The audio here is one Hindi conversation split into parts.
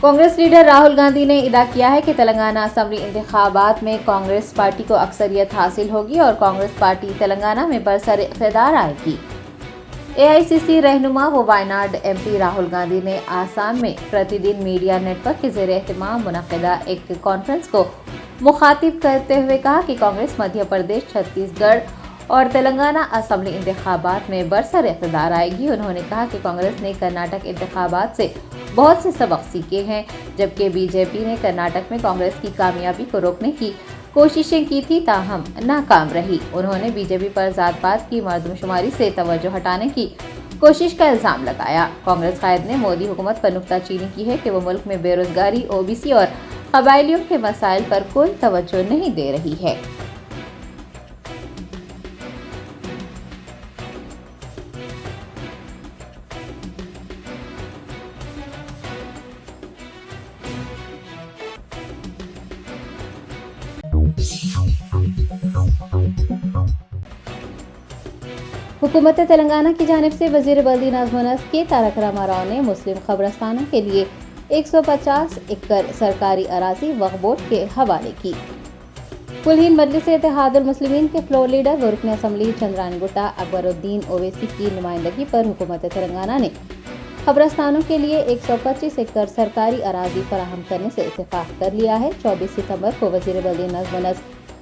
कांग्रेस लीडर राहुल गांधी ने इदा किया है कि तेलंगाना असेंबली इंतखाबात में कांग्रेस पार्टी को अक्सरियत हासिल होगी और कांग्रेस पार्टी तेलंगाना में बरसर इख्तियार आएगी। एआईसीसी रहनुमा व वायनाड एमपी राहुल गांधी ने आसाम में प्रतिदिन मीडिया नेटवर्क के ज़ेरे एहतमाम मुनक़िदा एक कॉन्फ्रेंस को मुखातिब करते हुए कहा कि कांग्रेस मध्य प्रदेश, छत्तीसगढ़ और तेलंगाना असेंबली इंतखाबात में बरसर इख्तियार आएगी। उन्होंने कहा कि कांग्रेस ने कर्नाटक इंतखाबात से बहुत से सबक सीखे हैं, जबकि बीजेपी ने कर्नाटक में कांग्रेस की कामयाबी को रोकने की कोशिशें की थी, ताहम नाकाम रही। उन्होंने बीजेपी पर जात पात की मर्दमशुमारी से तवज्जो हटाने की कोशिश का इल्जाम लगाया। कांग्रेस कायद ने मोदी हुकूमत पर नुक्ताचीनी की है कि वो मुल्क में बेरोजगारी, ओबीसी और कबायलियों के मसाइल पर कोई तवज्जो नहीं दे रही है। हुकूमत तेलंगाना की जानिब से वज़ीर बल्दी नज़्म के तारक रामाराव ने मुस्लिम कब्रस्तानों के लिए 150 एकड़ सरकारी अराजी वक्फ बोर्ड के हवाले की। कुल हिंद मजलिस इत्तेहादुल मुस्लिमीन के फ्लोर लीडर व रुकन असम्बली चंद्रान गुट्टा अकबरुद्दीन ओवैसी की नुमाइंदगी पर हुकूमत तेलंगाना ने कब्रस्तानों के लिए 125 एकड़ सरकारी अराजी फराहम करने से इत्तेफाक कर लिया है। 24 सितंबर को वज़ीर बल्दी नज़्म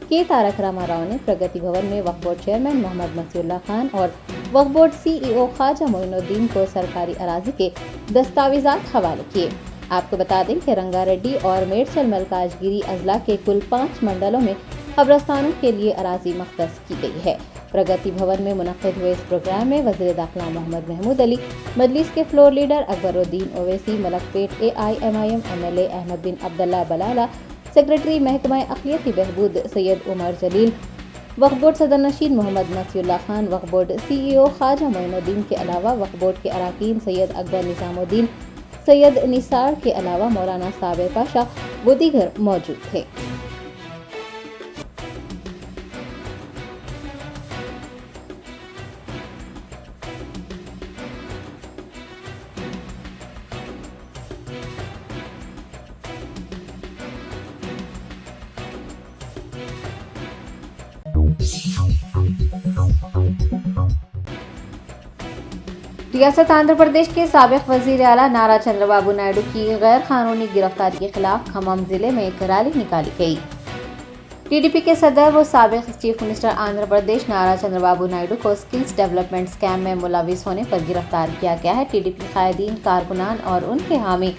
के तारक रामाराव ने प्रगति भवन में वक्फ बोर्ड चेयरमैन मोहम्मद मसीउल्लाह खान और वक्फ बोर्ड सीईओ ख्वाजा मोइनुद्दीन को सरकारी अराजी के दस्तावेजात हवाले किए। आपको बता दें कि रंगारेड्डी और मेडचल मलकाजगिरी अजला के कुल 5 मंडलों में कब्रस्तानों के लिए अराजी मख्तस की गई है। प्रगति भवन में मुनक़्क़िद हुए इस प्रोग्राम में वज़ीर दाखिला मोहम्मद महमूद अली, मजलिस के floor leader Akbaruddin Owaisi, Malakpet AIMIM MLA Ahmed bin Abdullah Balala, secretary महकमा अक़लियती बहबूद सैयद उमर जलील, वक्फ बोर्ड सदर नशीन मोहम्मद मसीउल्लाह खान, वक्फ बोर्ड सीईओ ख्वाजा मोइनुद्दीन के अलावा वक्फ बोर्ड के अरकान सैयद अकबर निज़ामुद्दीन, सैयद निसार के अलावा मौलाना साबिर पाशा व दीगर मौजूद थे। रियासत आंध्र प्रदेश के साबिक वजीर आला नारा चंद्रबाबू नायडू की गैर कानूनी गिरफ्तारी के खिलाफ खम्मम जिले में एक रैली निकाली गई। टीडीपी के सदर व साबिक चीफ मिनिस्टर आंध्र प्रदेश नारा चंद्रबाबू नायडू को स्किल्स डेवलपमेंट स्कैम में मुलविस होने पर गिरफ्तार किया गया है। टीडीपी कायदीन, कारकुनान और उनके हामी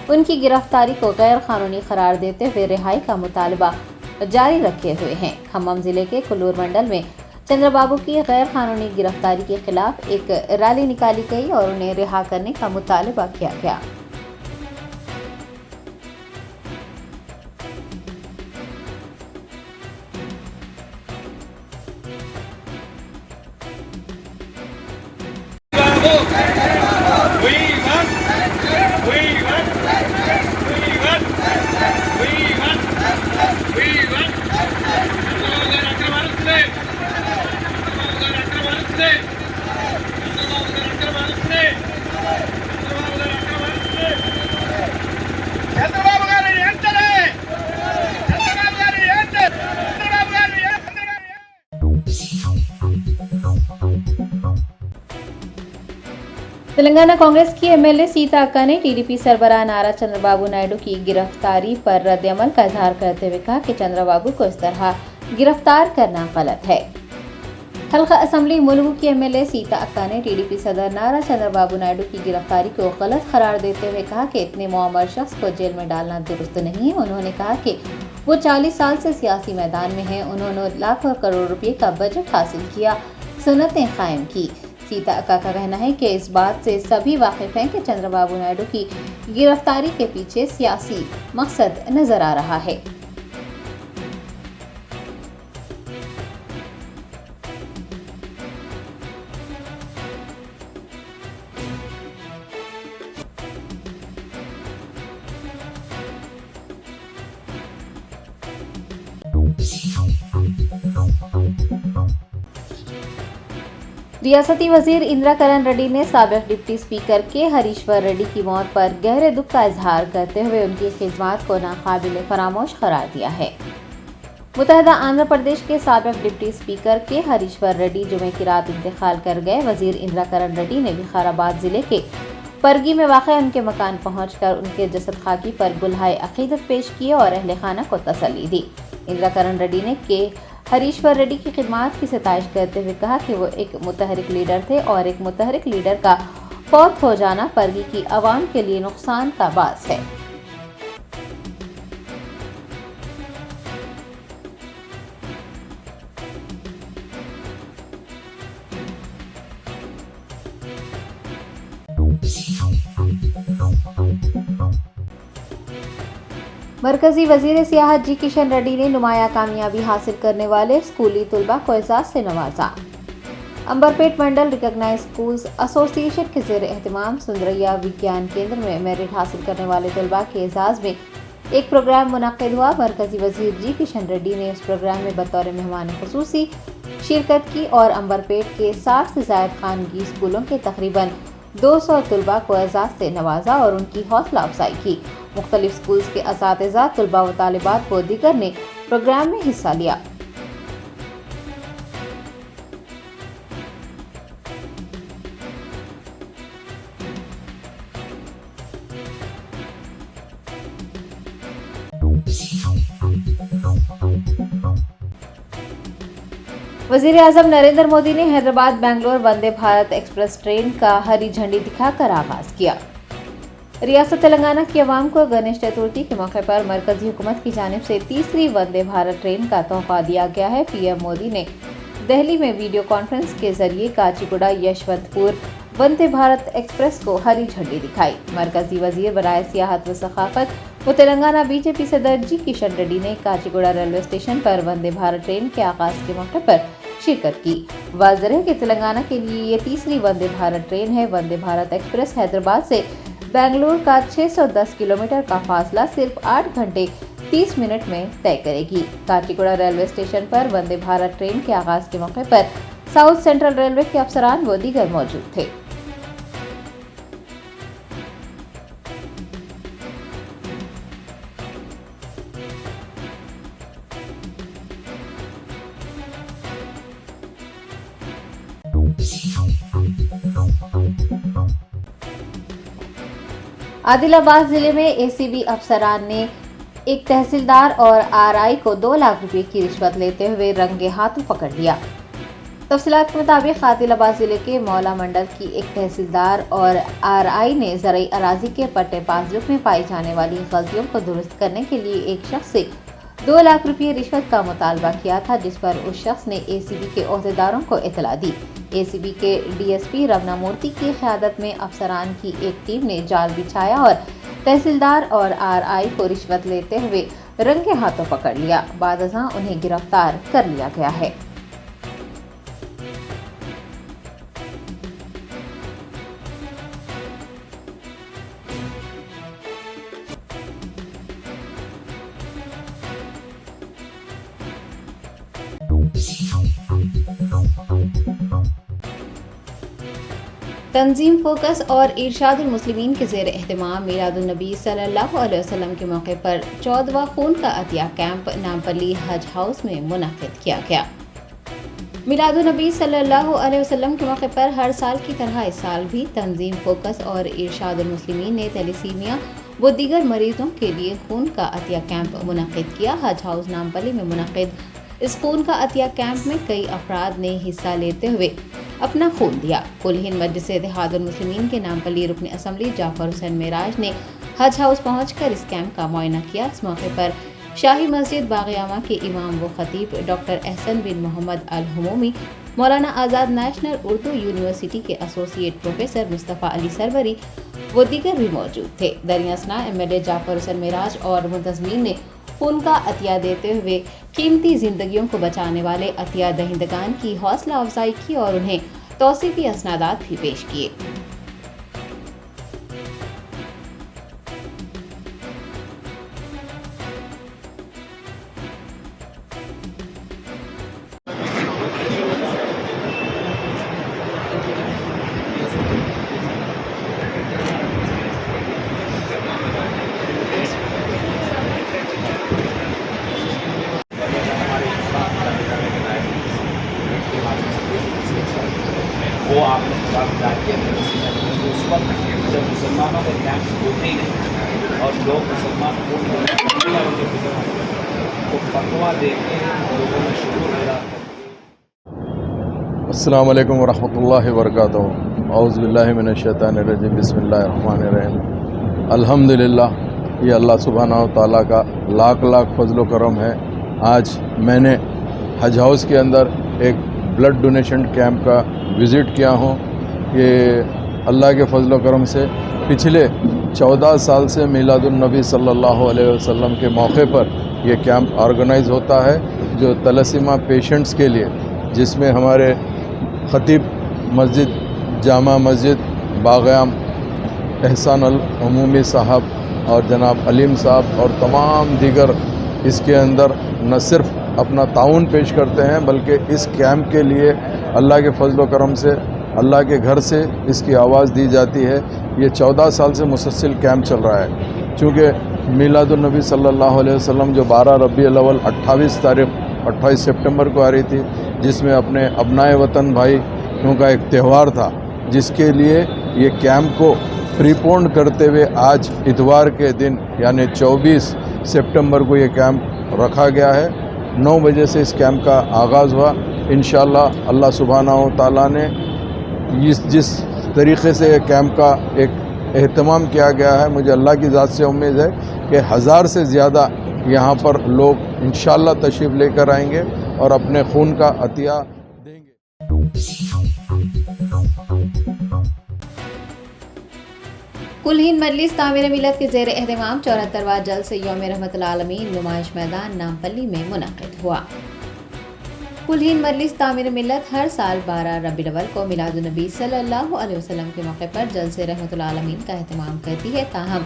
उनकी गिरफ्तारी को गैर कानूनी करार देते हुए रिहाई का मुतालबा जारी रखे हुए हैं। खम्मम जिले के कुल्लूर मंडल में चंद्रबाबू की गैर कानूनी गिरफ्तारी के खिलाफ एक रैली निकाली गई और उन्हें रिहा करने का मुतालबा किया गया। तेलंगाना कांग्रेस की एमएलए सीता अक्का ने टीडीपी सरबराह नारा चंद्रबाबू नायडू की गिरफ्तारी पर रद्द-ए-अमल का इजहार करते हुए कहा कि चंद्रबाबू को इस तरह गिरफ्तार करना गलत है। हल्का असेंबली मुलुगु की एमएलए सीता अक्का ने टीडीपी सदर नारा चंद्रबाबू नायडू की गिरफ्तारी को गलत करार देते हुए कहा कि इतने मुअम्मर शख्स को जेल में डालना दुरुस्त नहीं है। उन्होंने कहा कि वो 40 साल से सियासी मैदान में हैं। उन्होंने लाखों करोड़ रुपए का बजट हासिल किया, सुन्नतें कायम की। सीता अक्का का कहना है कि इस बात से सभी वाकिफ हैं कि चंद्रबाबू नायडू की गिरफ्तारी के पीछे सियासी मकसद नजर आ रहा है। रियासती वजीर इंदिरा करण रेड्डी ने साबिक डिप्टी स्पीकर के हरीश्वर रेड्डी की मौत पर गहरे दुख का इजहार करते हुए उनकी खिदमत को नाकाबिले फरामोश करार दिया है। मुत्तहदा आंध्र प्रदेश के साबिक डिप्टी स्पीकर के हरीश्वर रेड्डी जुमे की रात इंतकाल कर गए। वजीर इंदिरा करण रेड्डी ने विकाराबाद जिले के परगी में वाक़ उनके मकान पहुंचकर उनके जसद खाकी पर गुलहाए अकीदत पेश किए और अहले खाना को तसल्ली दी। इंदिरा करण रेड्डी ने के हरीश्वर रेड्डी की खिदमत की सताइश करते हुए कहा कि वो एक मुतहरिक लीडर थे और एक मुतहरिक लीडर का फौत हो जाना परगी की आवाम के लिए नुकसान का बास है। मरकजी वजीर सियाहत जी किशन रेड्डी ने नुमाया कामयाबी हासिल करने वाले स्कूली तुलबा को एजाज से नवाजा। अंबरपेट मंडल रिकॉग्नाइज स्कूल्स एसोसिएशन के ज़ेर एहतमाम सुंदरैया विज्ञान केंद्र में मेरिट हासिल करने वाले तुलबा के एजाज में एक प्रोग्राम मुनक्किद हुआ। मरकजी वजीर जी किशन रेड्डी ने इस प्रोग्राम में बतौर मेहमान खुसूसी शिरकत की और अंबरपेट के 60 से ज़ायद खानगी स्कूलों के तकरीबन 200 तुलबा को एजाज से नवाजा और उनकी हौसला अफजाई की। मुख्तलिफ स्कूल्स के असातिज़ा, तुलबा व तालिबात व दीगर ने प्रोग्राम में हिस्सा लिया। वज़ीर आज़म नरेंद्र मोदी ने हैदराबाद बेंगलोर वंदे भारत एक्सप्रेस ट्रेन का हरी झंडी दिखाकर आगाज किया। रियासत तेलंगाना की आवाम को गणेश चतुर्थी के मौके पर मरकजी हुकूमत की जानिब से तीसरी वंदे भारत ट्रेन का तोहफा दिया गया है। पीएम मोदी ने दिल्ली में वीडियो कॉन्फ्रेंस के जरिए काचीगुड़ा यशवंतपुर वंदे भारत एक्सप्रेस को हरी झंडी दिखाई। मरकजी वजीर बराए सियाहत व सखाफत वो तेलंगाना बीजेपी सदर जी किशन रेड्डी ने काचीगुड़ा रेलवे स्टेशन पर वंदे भारत ट्रेन के आगाज के मौके पर शिरकत की। वाज़ेह है कि तेलंगाना के लिए ये तीसरी वंदे भारत ट्रेन है। वंदे भारत एक्सप्रेस हैदराबाद से बेंगलुरु का 610 किलोमीटर का फासला सिर्फ 8 घंटे 30 मिनट में तय करेगी। काचीगुड़ा रेलवे स्टेशन पर वंदे भारत ट्रेन के आगाज के मौके पर साउथ सेंट्रल रेलवे के अफसरान व दीगर मौजूद थे। आदिलाबाद जिले में एसीबी अफसरान ने एक तहसीलदार और आरआई को 2 लाख रुपए की रिश्वत लेते हुए रंगे हाथों पकड़ लिया। तफसीलात के मुताबिक आदिलाबाद जिले के मौला मंडल की एक तहसीलदार और आरआई ने ज़राई अराजी के पट्टे पासबुक में पाई जाने वाली गलतियों को दुरुस्त करने के लिए एक शख्स से 2 लाख रुपये रिश्वत का मुतालबा किया था, जिस पर उस शख्स ने एसीबी के ओहदेदारों को इतला दी। एसीबी के डीएसपी रवना मूर्ति की क़यादत में अफसरान की एक टीम ने जाल बिछाया और तहसीलदार और आरआई को रिश्वत लेते हुए रंगे हाथों पकड़ लिया। बादअज़ां उन्हें गिरफ्तार कर लिया गया है। तंजीम फोकस और इरशादुल मुस्लिमीन के ज़ेर एहतमाम मिलादुन नबी सल्लल्लाहु अलैहि वसल्लम के मौके पर 14वां खून का अतिया कैंप नामपल्ली हज हाउस में मुनक़्क़िद किया गया। मिलादुन नबी सल्लल्लाहु अलैहि वसल्लम के मौके पर हर साल की तरह इस साल भी तंजीम फोकस और इरशादुल मुस्लिमीन ने थैलेसीमिया व दीगर मरीजों के लिए खून का अतिया कैंप मुनक़्क़िद किया। हज हाउस नामपल्ली में मुनक़्क़िद इस खून का अतिया कैंप में कई अफराद ने हिस्सा लेते हुए अपना खून दिया। कुल हिंद मजलिस इत्तेहादुल मुस्लिमीन के नामपल्ली रुकन असम्बली जाफर हुसैन मेराज ने हज हाउस पहुंचकर इस कैंप का मुआयना किया। इस मौके पर शाही मस्जिद बाग़-ए-आमा के इमाम व खतीब डॉक्टर एहसन बिन मोहम्मद अल हुमूमी, मौलाना आज़ाद नेशनल उर्दू यूनिवर्सिटी के एसोसिएट प्रोफेसर मुस्तफ़ा अली सरवरी व दीगर भी मौजूद थे। दरियासना एमएलए जाफर हुसैन मेराज और मुंतज़मीन ने खून का अतिया देते हुए कीमती जिंदगियों को बचाने वाले अतिया दहिंदगान की हौसला अफजाई की और उन्हें तौसीफी असनादात भी पेश किए। आपने खुराक डाली है तो उस वक्त जब मुसलमानों के कैंप्स होते ही नहीं और लोग मुसलमान को फतवा दे के लोगों में शुरू पैदा अस्सलाम वालेकुम वरहमतुल्लाहि वबरकातुहू। औज़ु बिल्लाहि मिनश शैतानिर रजीम। बिस्मिल्लाहिर रहमानिर रहीम। अल्हम्दुलिल्लाह, ये अल्लाह सुब्हानहू व तआला का लाख लाख फजल व करम है। आज मैंने हज हाउस के अंदर एक ब्लड डोनेशन कैंप का विज़िट किया हूँ। ये अल्लाह के फजल व करम से पिछले 14 साल से मीलादुन्नबी सल्लल्लाहु अलैहि वसल्लम के मौके पर ये कैंप ऑर्गेनाइज़ होता है, जो तलसीमा पेशेंट्स के लिए, जिसमें हमारे ख़तीब मस्जिद जामा मस्जिद बाग़याम एहसान अल अमूमी साहब और जनाब अलीम साहब और तमाम दीगर इसके अंदर न सिर्फ़ अपना ताउन पेश करते हैं, बल्कि इस कैंप के लिए अल्लाह के फजल व करम से अल्लाह के घर से इसकी आवाज़ दी जाती है। ये 14 साल से मुसलसल कैंप चल रहा है। चूँकि मीलादुन्नबी सल्लल्लाहु अलैहि वसल्लम जो 12 रबीउल अव्वल 28 सितंबर को आ रही थी, जिसमें अपने अपनाए वतन भाइयों का एक त्यौहार था, जिसके लिए ये कैंप को प्रीपोन करते हुए आज इतवार के दिन यानी 24 सितंबर को ये कैंप रखा गया है। 9 बजे से इस कैंप का आगाज़ हुआ। इंशाअल्लाह अल्लाह सुब्हानहू व तआला ने जिस तरीक़े से कैंप का एक एहतमाम किया गया है, मुझे अल्लाह की ज़ात से उम्मीद है कि 1000 से ज़्यादा यहाँ पर लोग इंशाअल्लाह तशरीफ़ लेकर आएंगे और अपने खून का अतिया देंगे। कुल हिंद मजलिस तामीर मिलत के ज़ेर एहतमाम 74वां जलसे यौम रहमतुल आलमीन नुमाइश मैदान नामपल्ली में मुनक़िद हुआ। कुल हिंद मजलिस तामीर मिलत हर साल 12 रबीउल अव्वल को मिलादुन्नबी सल्लल्लाहु अलैहि वसल्लम के मौके पर जलसे रहमतुल आलमीन का एहतमाम करती है। ताहम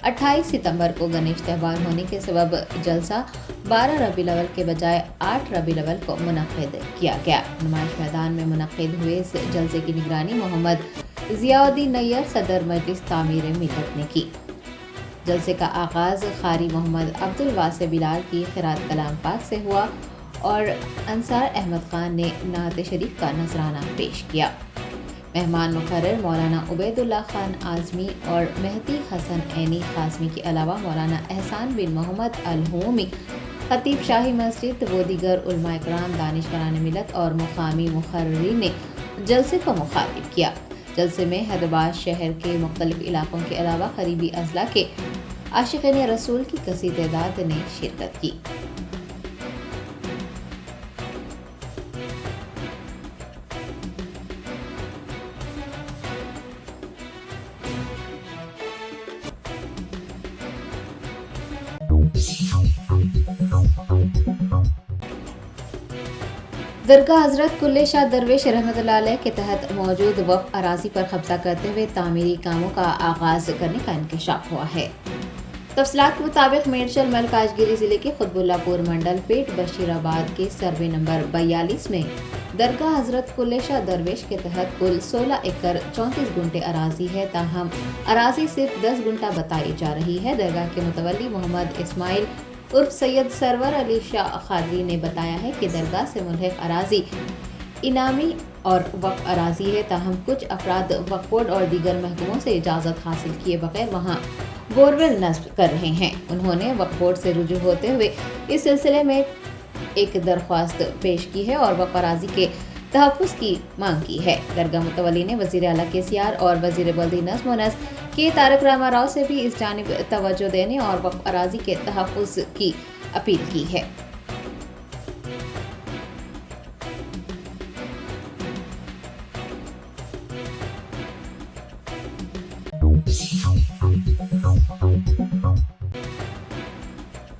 28 सितंबर को गणेश त्यौहार होने के सबब जलसा 12 रबीउल अव्वल के बजाय 8 रबीउल अव्वल को मुनक़िद किया गया। नुमाइश मैदान में मुनक़िद हुए इस जलसे की निगरानी मोहम्मद ज़ियाउद्दीन नैयर सदर मजलिस तामीर मिलत ने की। जलसे का आगाज़ क़ारी मोहम्मद अब्दुल वासे बिलाल की क़िरात कलाम पाक से हुआ और अंसार अहमद ख़ान ने नात शरीफ का नजराना पेश किया। मेहमान मुकर्रर मौलाना उबैदुल्लाह ख़ान आज़मी और मेहदी हसन ऐनी क़ाज़मी के अलावा मौलाना एहसान बिन मोहम्मद अल होमी, ख़तीब शाही मस्जिद व दीगर उलमा इकराम, दानिशवरान मिलत और मुक़ामी मुक़र्रिरीन ने जलसे को मुखातिब किया। जलसे में हैदराबाद शहर के मुख्तलिफ इलाक़ों के अलावा क़रीबी अज़ला के आशिक़ीन रसूल की कसीर तादाद ने शिरकत की। दरगाह हज़रत कुल्ले शाह दरवेश रहमतुल्लाह अलैह के तहत मौजूद वक्फ अराज़ी पर कब्जा करते हुए तामीरी कामों का आगाज़ करने का इंकशाफ हुआ है। तफसीलात के मुताबिक मेरचल मलकाजगिरी ज़िले के खुतबुल्लापुर मंडल पेट बशीराबाद के सर्वे नंबर 42 में दरगाह हज़रत कुल्ले शाह दरवेश के तहत कुल 16 एकड़ 34 गुंटे अराज़ी है। ताहम अराज़ी सिर्फ 10 गुंटा बताई जा रही है। दरगाह के मुतवल्ली मोहम्मद इस्माइल उर्फ सैयद सरवर अली शाह खादरी ने बताया है कि दरगाह से मुल्हिक अराज़ी इनामी और वक्फ अराज़ी है। ताहम कुछ अफराद वक्फ बोर्ड और दीगर महकमों से इजाज़त हासिल किए बगैर वहाँ बोरवेल नस्ब कर रहे हैं। उन्होंने वक्फ बोर्ड से रुजू होते हुए इस सिलसिले में एक दरख्वास्त पेश की है और वक्फ अराज़ी के तहफ़्फ़ुज़ की मांग की है। दरगाह मुतवल्ली ने वज़ीर आला KCR और वज़ीर बल्दी नज़्म व नस्र के तारक रामा राव से भी इस जानिब तवज्जो देने और वक्फ अराज़ी के तहफ़्फ़ुज़ की अपील की है।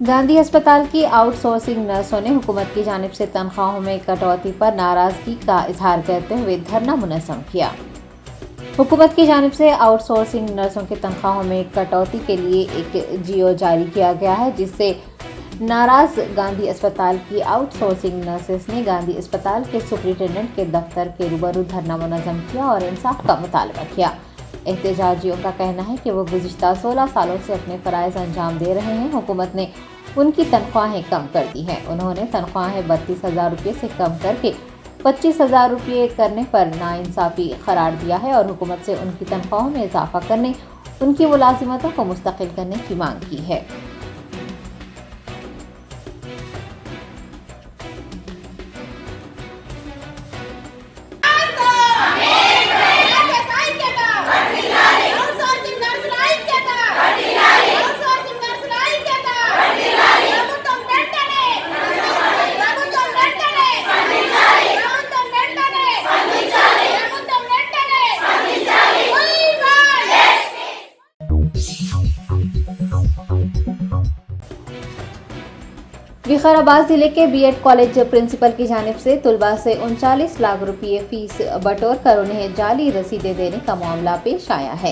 गांधी अस्पताल की आउटसोर्सिंग नर्सों ने हुकूमत की जानिब से तनख्वाहों में कटौती पर नाराजगी का इजहार करते हुए धरना मुनज़्ज़म किया। हुकूमत की जानिब से आउटसोर्सिंग नर्सों की तनख्वाहों में कटौती के लिए एक जियो जारी किया गया है, जिससे नाराज गांधी अस्पताल की आउटसोर्सिंग नर्सेस ने गांधी अस्पताल के सुपरिटेंडेंट के दफ्तर के रूबरू धरना मुनज़्ज़म किया और इंसाफ का मुतालबा किया। एहतजाजियों का कहना है कि वो गुज़िश्ता 16 सालों से अपने फ़राइज़ अंजाम दे रहे हैं। हुकूमत ने उनकी तनख्वाहें कम कर दी हैं। उन्होंने तनख्वाहें 32,000 रुपये से कम करके 25,000 रुपये करने पर नाइंसाफ़ी करार दिया है और हुकूमत से उनकी तनख्वाहों में इजाफा करने, उनकी मुलाजिमतों को मुस्तकिल करने की मांग की है। विकाराबाद जिले के बीएड कॉलेज प्रिंसिपल की जानिब से तलबा से 39 लाख रुपये फीस बटोर कर उन्हें जाली रसीदें देने का मामला पेश आया है।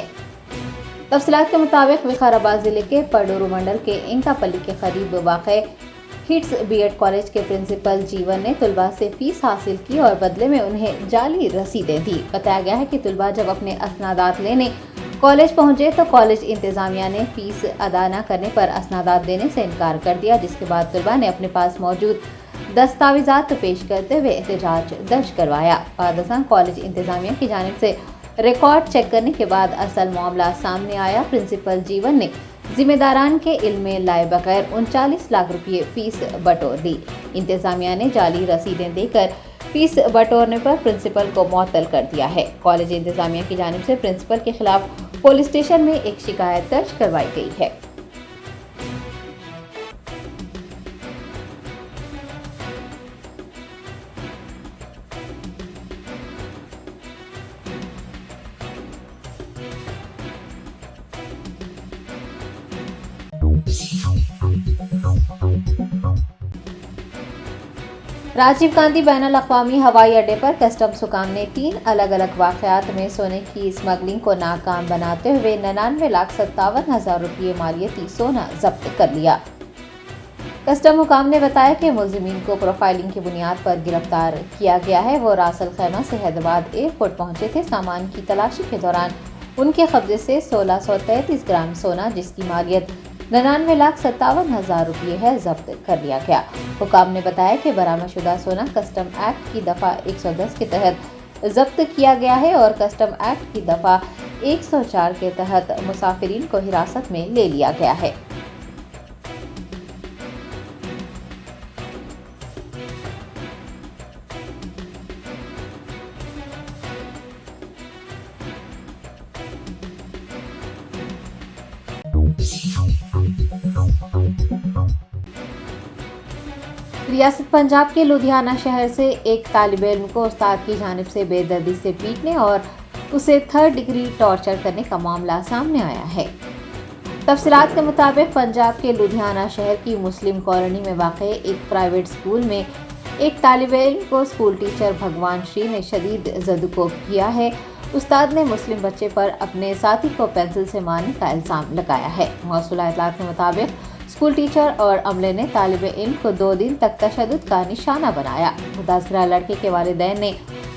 तफसीलात के मुताबिक विकाराबाद जिले के पडूरू मंडल के इंकापल्ली के करीब वाक़े हिट्स बीएड कॉलेज के प्रिंसिपल जीवन ने तलबा से फीस हासिल की और बदले में उन्हें जाली रसीदें दी। बताया गया है कि तलबा जब अपने असनादात लेने कॉलेज पहुंचे तो कॉलेज इंतजामिया ने फीस अदा न करने पर असनादात देने से इनकार कर दिया, जिसके बाद तलबा ने अपने पास मौजूद दस्तावेजात पेश करते हुए एहतजाज दर्ज करवाया। बाद कॉलेज इंतजामिया की जानिब से रिकॉर्ड चेक करने के बाद असल मामला सामने आया। प्रिंसिपल जीवन ने जिम्मेदारान के इल्म में लाए बगैर 39 लाख रुपये फीस बटोर दी। इंतजामिया ने जाली रसीदें देकर फीस बटोरने पर प्रिंसिपल को मुअत्तल कर दिया है। कॉलेज इंतजामिया की जानिब से प्रिंसिपल के खिलाफ पुलिस स्टेशन में एक शिकायत दर्ज करवाई गई है। राजीव गांधी बैनुल अक़वामी हवाई अड्डे पर कस्टम्स हुकाम ने 3 अलग अलग वाक़यात में सोने की स्मगलिंग को नाकाम बनाते हुए 99,57,000 रुपये मालियती सोना जब्त कर लिया। कस्टम हुकाम ने बताया कि मुलजिमीन को प्रोफाइलिंग की बुनियाद पर गिरफ्तार किया गया है। वो रासल खैमा से हैदराबाद एयरपोर्ट पहुंचे थे। सामान की तलाशी के दौरान उनके कब्जे से 1633 ग्राम सोना, जिसकी मालियत 99,57,000 रुपये है, जब्त कर लिया गया। हुकाम ने बताया कि बरामदशुदा सोना कस्टम एक्ट की दफ़ा 110 के तहत जब्त किया गया है और कस्टम एक्ट की दफ़ा 104 के तहत मुसाफिरीन को हिरासत में ले लिया गया है। रियासत पंजाब के लुधियाना शहर से एक तालिबे इल्म को उस्ताद की जानिब से बेदर्दी से पीटने और उसे 3rd डिग्री टॉर्चर करने का मामला सामने आया है। तफसीलात के मुताबिक पंजाब के लुधियाना शहर की मुस्लिम कॉलोनी में वाक़े एक प्राइवेट स्कूल में एक तालिबे इल्म को स्कूल टीचर भगवान श्री ने शदीद ज़दुकोब किया है। उस्ताद ने मुस्लिम बच्चे पर अपने साथी को पेंसिल से मारने का इल्ज़ाम लगाया है। मौसूला इत्तलात के मुताबिक स्कूल टीचर और अमले ने तालिबे इल्म को 2 दिन तक तशद्दुद का निशाना बनाया। मुतासरा लड़के के वालिदैन ने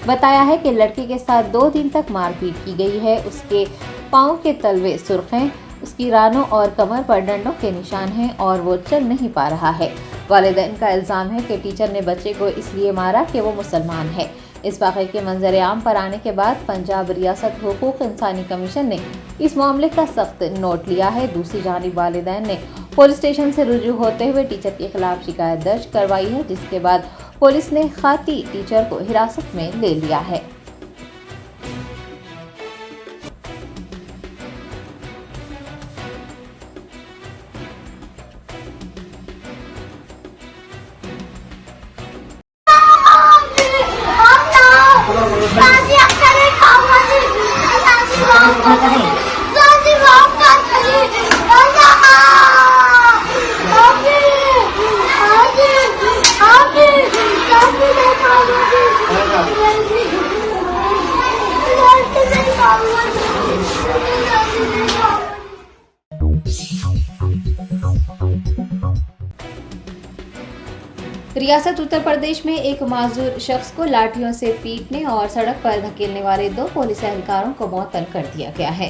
बताया है कि लड़के के साथ 2 दिन तक मारपीट की गई है। उसके पाँव के तलवे सुर्ख हैं, उसकी रानों और कमर पर डंडों के निशान हैं और वो चल नहीं पा रहा है। वालिदैन का इल्ज़ाम है कि टीचर ने बच्चे को इसलिए मारा कि वो मुसलमान है। इस वाक़े के मंजर आम पर आने के बाद पंजाब रियासत हुकूक इंसानी कमीशन ने इस मामले का सख्त नोट लिया है। दूसरी जानिब वालिदैन ने पुलिस स्टेशन से रुजू होते हुए टीचर के खिलाफ शिकायत दर्ज करवाई है, जिसके बाद पुलिस ने खाती टीचर को हिरासत में ले लिया है। रियासत उत्तर प्रदेश में एक माजूर शख्स को लाठियों से पीटने और सड़क पर धकेलने वाले 2 पुलिस एहलकारों को मुअत्तल कर दिया गया है।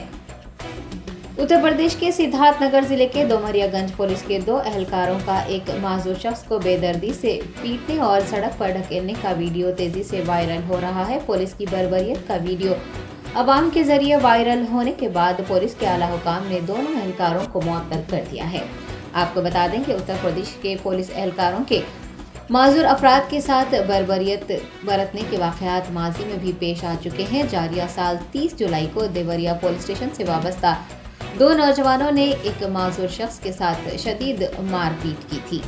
उत्तर प्रदेश के सिद्धार्थनगर जिले के डोमरियागंज पुलिस के 2 एहलकारों का एक माजूर शख्स को बेदर्दी से पीटने और सड़क पर ढकेलने का वीडियो तेजी से वायरल हो रहा है। पुलिस की बर्बरियत का वीडियो अवाम के जरिए वायरल होने के बाद पुलिस के आला हुकाम ने दोनों एहलकारों को मुअत्तल कर दिया है। आपको बता दें कि उत्तर प्रदेश के पुलिस एहलकारों के माजूर अफराद के साथ बर्बरियत बरतने के वाक़यात माजी में भी पेश आ चुके हैं। जारिया साल 30 जुलाई को देवरिया पुलिस स्टेशन से वाबस्ता 2 नौजवानों ने एक माजूर शख्स के साथ शदीद मारपीट की थी।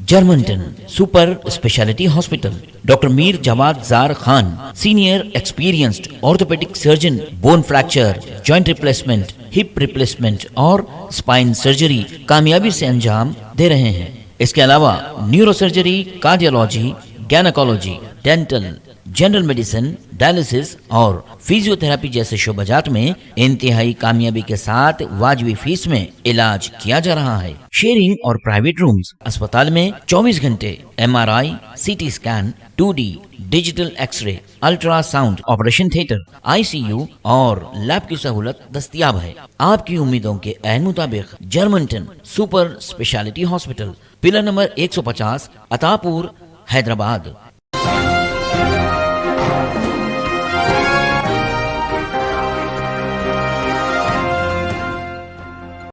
Germanten super speciality hospital, doctor Mir Jawad Jar Khan, senior experienced orthopaedic surgeon, bone fracture, joint replacement, hip replacement और स्पाइन सर्जरी कामयाबी से अंजाम दे रहे हैं। इसके अलावा neuro surgery, cardiology, gynaecology, dental, general medicine, dialysis और फिजियोथेरेपी जैसे शोबाजात में इंतहाई कामयाबी के साथ वाजबी फीस में इलाज किया जा रहा है। शेयरिंग और प्राइवेट रूम्स, अस्पताल में 24 घंटे MRI, CT scan, 2D digital x-ray, ultrasound, operation theatre, ICU और लैब की सहूलत दस्तयाब है। आपकी उम्मीदों के ऐन मुताबिक Germanten super speciality hospital, pillar number 150, Attapur, Hyderabad.